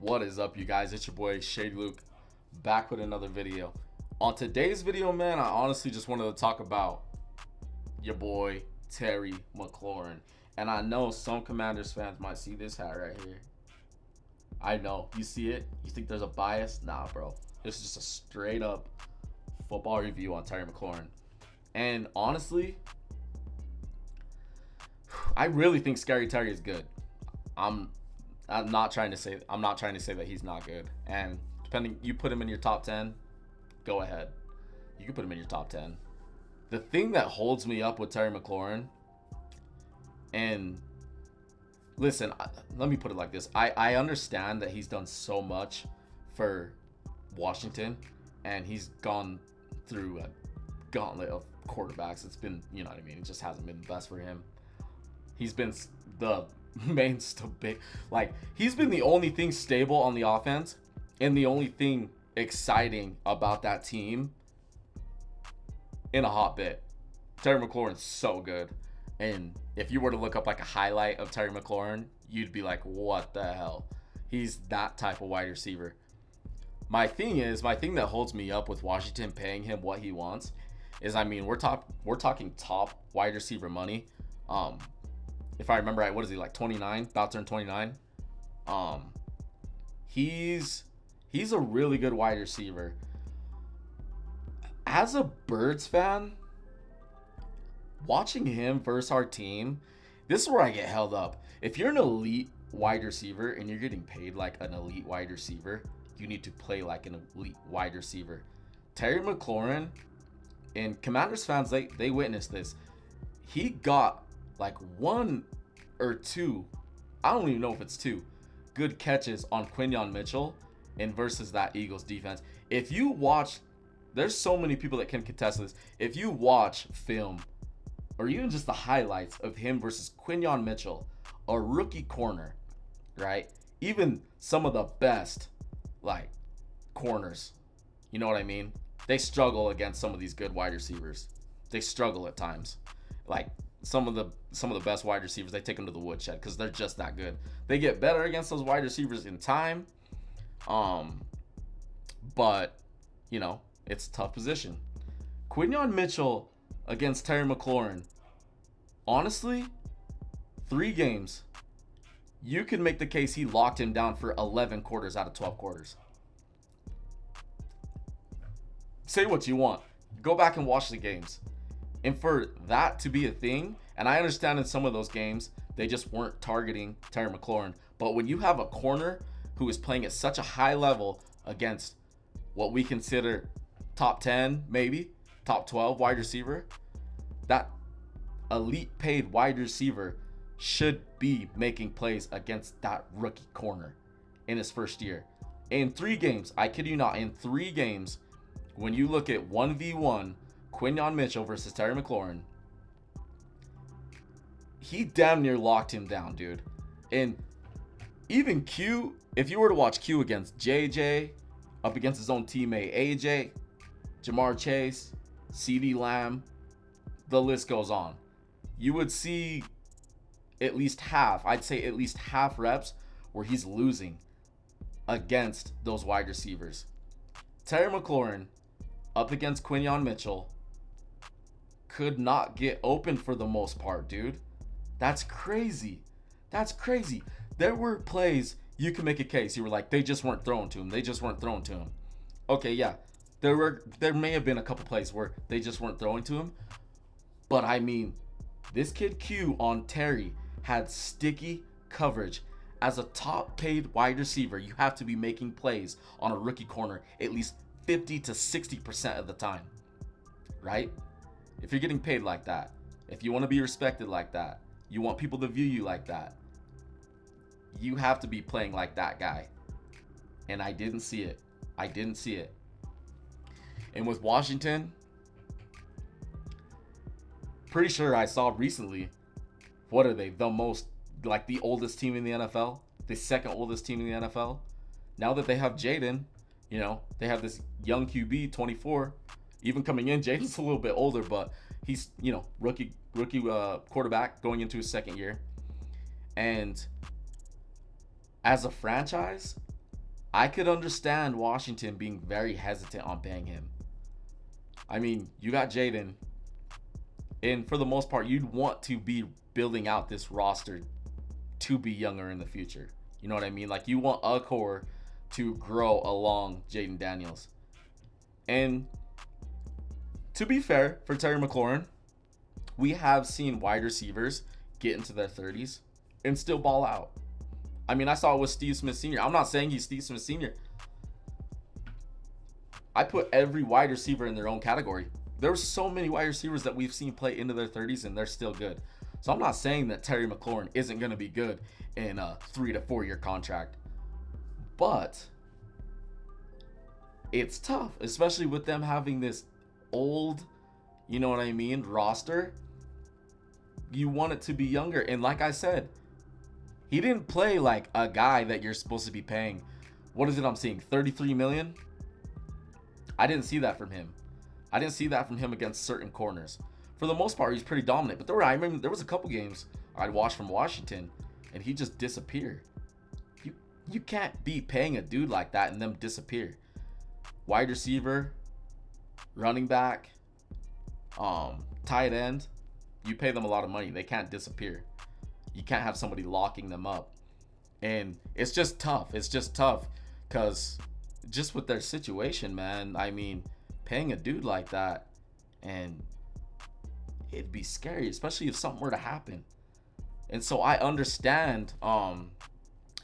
What is up, you guys? It's your boy Shady Luke, back with another video. On today's video, man, I honestly just wanted to talk about your boy Terry McLaurin. And I know some Commanders fans might see this hat right here. I know, you see it? You think there's a bias? Nah, bro. This is just a straight up football review on Terry McLaurin. And honestly, I really think Scary Terry is good. I'm not trying to say that he's not good. And depending, you put him in your top 10, go ahead. You can put him in your top 10. The thing that holds me up with Terry McLaurin, and listen, let me put it like this. I understand that he's done so much for Washington, and he's gone through a gauntlet of quarterbacks. It's been, you know what I mean? It just hasn't been the best for him. He's been the main stability. Like, he's been the only thing stable on the offense and the only thing exciting about that team in a hot bit. Terry McLaurin's so good. And if you were to look up like a highlight of Terry McLaurin, you'd be like, what the hell? He's that type of wide receiver. My thing that holds me up with Washington paying him what he wants is, I mean, we're talking top wide receiver money. If I remember right, what is he, like 29? About to turn 29. He's a really good wide receiver. As a Birds fan, watching him versus our team, this is where I get held up. If you're an elite wide receiver and you're getting paid like an elite wide receiver, you need to play like an elite wide receiver. Terry McLaurin, and Commanders fans, they witnessed this. He got like one or two, I don't even know if it's two, good catches on Quinyon Mitchell and versus that Eagles defense. If you watch, there's so many people that can contest this. If you watch film or even just the highlights of him versus Quinyon Mitchell, a rookie corner, right? Even some of the best like corners, you know what I mean? They struggle against some of these good wide receivers. They struggle at times. Like some of the best wide receivers, they take them to the woodshed because they're just that good. They get better against those wide receivers in time. But you know, it's a tough position. Quinyon Mitchell against Terry McLaurin. Honestly, 3 games, you can make the case he locked him down for 11 quarters out of 12 quarters. Say what you want. Go back and watch the games. And for that to be a thing, and I understand in some of those games, they just weren't targeting Terry McLaurin. But when you have a corner who is playing at such a high level against what we consider top 10, maybe, top 12 wide receiver, that elite paid wide receiver should be making plays against that rookie corner in his first year. In 3 games, I kid you not, in 3 games, when you look at 1v1, Quinyon Mitchell versus Terry McLaurin, he damn near locked him down, dude. And even Q, if you were to watch Q against JJ, up against his own teammate AJ, Jamar Chase, CeeDee Lamb, the list goes on. You would see at least half, I'd say at least half reps where he's losing against those wide receivers. Terry McLaurin up against Quinyon Mitchell could not get open for the most part, dude. That's crazy. That's crazy. There were plays you can make a case. You were like, they just weren't thrown to him. They just weren't thrown to him. Okay, yeah. There may have been a couple plays where they just weren't throwing to him. But I mean, this kid Q on Terry had sticky coverage. As a top paid wide receiver, you have to be making plays on a rookie corner at least 50 to 60% of the time, right? If you're getting paid like that, if you want to be respected like that, you want people to view you like that, you have to be playing like that guy. And I didn't see it. And with Washington, pretty sure I saw recently, what are they? The oldest team in the NFL? The second oldest team in the NFL? Now that they have Jaden, you know, they have this young QB, 24. Even coming in, Jaden's a little bit older, but he's, you know, rookie quarterback going into his second year. And as a franchise, I could understand Washington being very hesitant on paying him. I mean, you got Jaden, and for the most part, you'd want to be building out this roster to be younger in the future. You know what I mean? Like, you want a core to grow along Jaden Daniels. And to be fair, for Terry McLaurin, we have seen wide receivers get into their 30s and still ball out. I mean, I saw it with Steve Smith Sr. I'm not saying he's Steve Smith Sr. I put every wide receiver in their own category. There's so many wide receivers that we've seen play into their 30s and they're still good. So I'm not saying that Terry McLaurin isn't going to be good in a 3 to 4 year contract. But it's tough, especially with them having this old, you know what I mean, roster. You want it to be younger. And like I said, he didn't play like a guy that you're supposed to be paying. What is it I'm seeing? 33 million? I didn't see that from him. I didn't see that from him against certain corners. For the most part, he's pretty dominant. But I remember there was a couple games I'd watched from Washington, and he just disappeared. You can't be paying a dude like that and them disappear. Wide receiver, running back, tight end, you pay them a lot of money. They can't disappear. You can't have somebody locking them up. And it's just tough. It's just tough because just with their situation, man, I mean, paying a dude like that, and it'd be scary, especially if something were to happen. And so I understand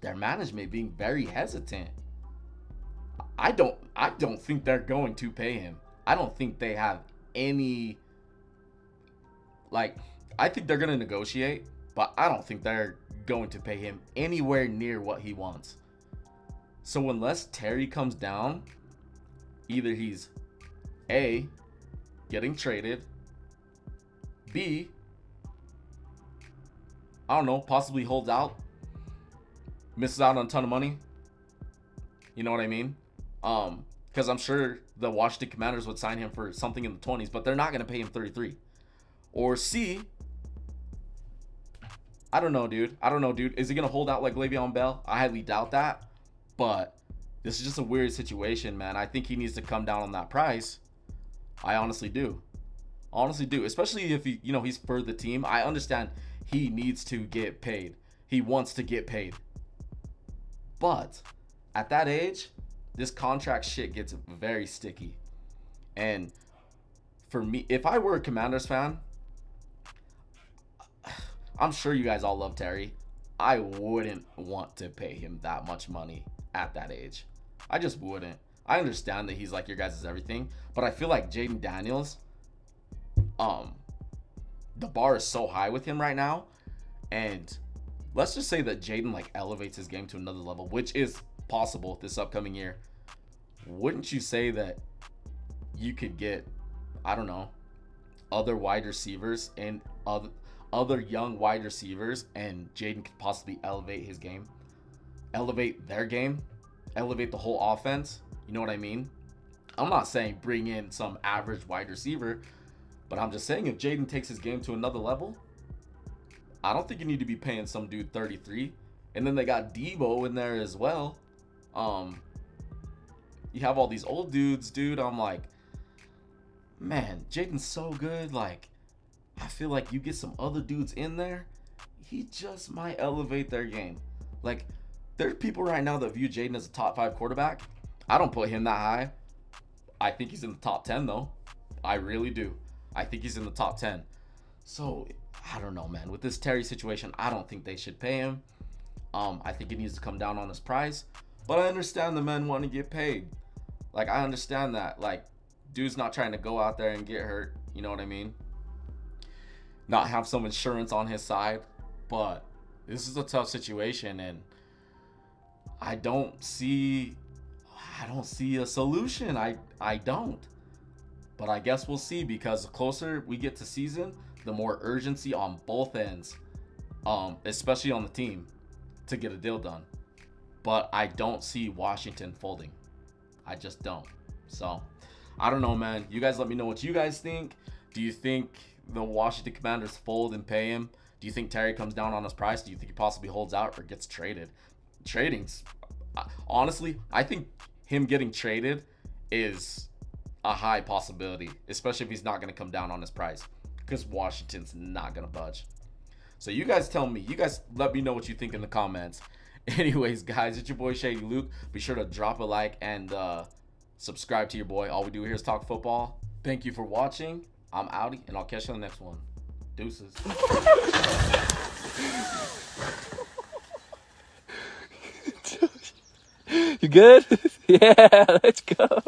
their management being very hesitant. I don't think they're going to pay him. I don't think they have any, like, I think they're going to negotiate, but I don't think they're going to pay him anywhere near what he wants. So unless Terry comes down, either he's A, getting traded, B, I don't know, possibly holds out, misses out on a ton of money. You know what I mean? Because I'm sure the Washington Commanders would sign him for something in the 20s, but they're not going to pay him 33. Or C, I don't know, dude. Is he going to hold out like Le'Veon Bell? I highly doubt that. But this is just a weird situation, man. I think he needs to come down on that price. I honestly do. Especially if he's for the team. I understand he needs to get paid. He wants to get paid. But at that age, this contract shit gets very sticky. And for me, if I were a Commanders fan, I'm sure you guys all love Terry. I wouldn't want to pay him that much money at that age. I just wouldn't. I understand that he's like your guys' everything, but I feel like Jaden Daniels, the bar is so high with him right now, and let's just say that Jaden like elevates his game to another level, which is possible this upcoming year. Wouldn't you say that you could get, I don't know, other wide receivers and other young wide receivers, and Jaden could possibly elevate his game, elevate their game, elevate the whole offense? You know what I mean? I'm not saying bring in some average wide receiver, but I'm just saying if Jaden takes his game to another level, I don't think you need to be paying some dude 33. And then they got Debo in there as well. You have all these old dudes, dude. I'm like, man, Jaden's so good. Like, I feel like you get some other dudes in there, he just might elevate their game. Like, there's people right now that view Jaden as a top 5 quarterback. I don't put him that high. I think he's in the top 10, though. I really do. I think he's in the top 10. So, I don't know, man. With this Terry situation, I don't think they should pay him. I think he needs to come down on his price. But I understand the men want to get paid. Like, I understand that. Like, dude's not trying to go out there and get hurt. You know what I mean? Not have some insurance on his side. But this is a tough situation, and I don't see a solution. I don't. But I guess we'll see, because the closer we get to season, the more urgency on both ends, especially on the team, to get a deal done. But I don't see Washington folding. I just don't. So, I don't know, man. You guys let me know what you guys think. Do you think the Washington Commanders fold and pay him? Do you think Terry comes down on his price? Do you think he possibly holds out or gets traded? Trading's Honestly, I think him getting traded is a high possibility, especially if he's not going to come down on his price, because Washington's not going to budge. So you guys tell me. You guys let me know what you think in the comments. Anyways, guys, it's your boy Shady Luke. Be sure to drop a like and subscribe to your boy. All we do here is talk football. Thank you for watching. I'm outie, and I'll catch you on the next one. Deuces. You good? Yeah, let's go.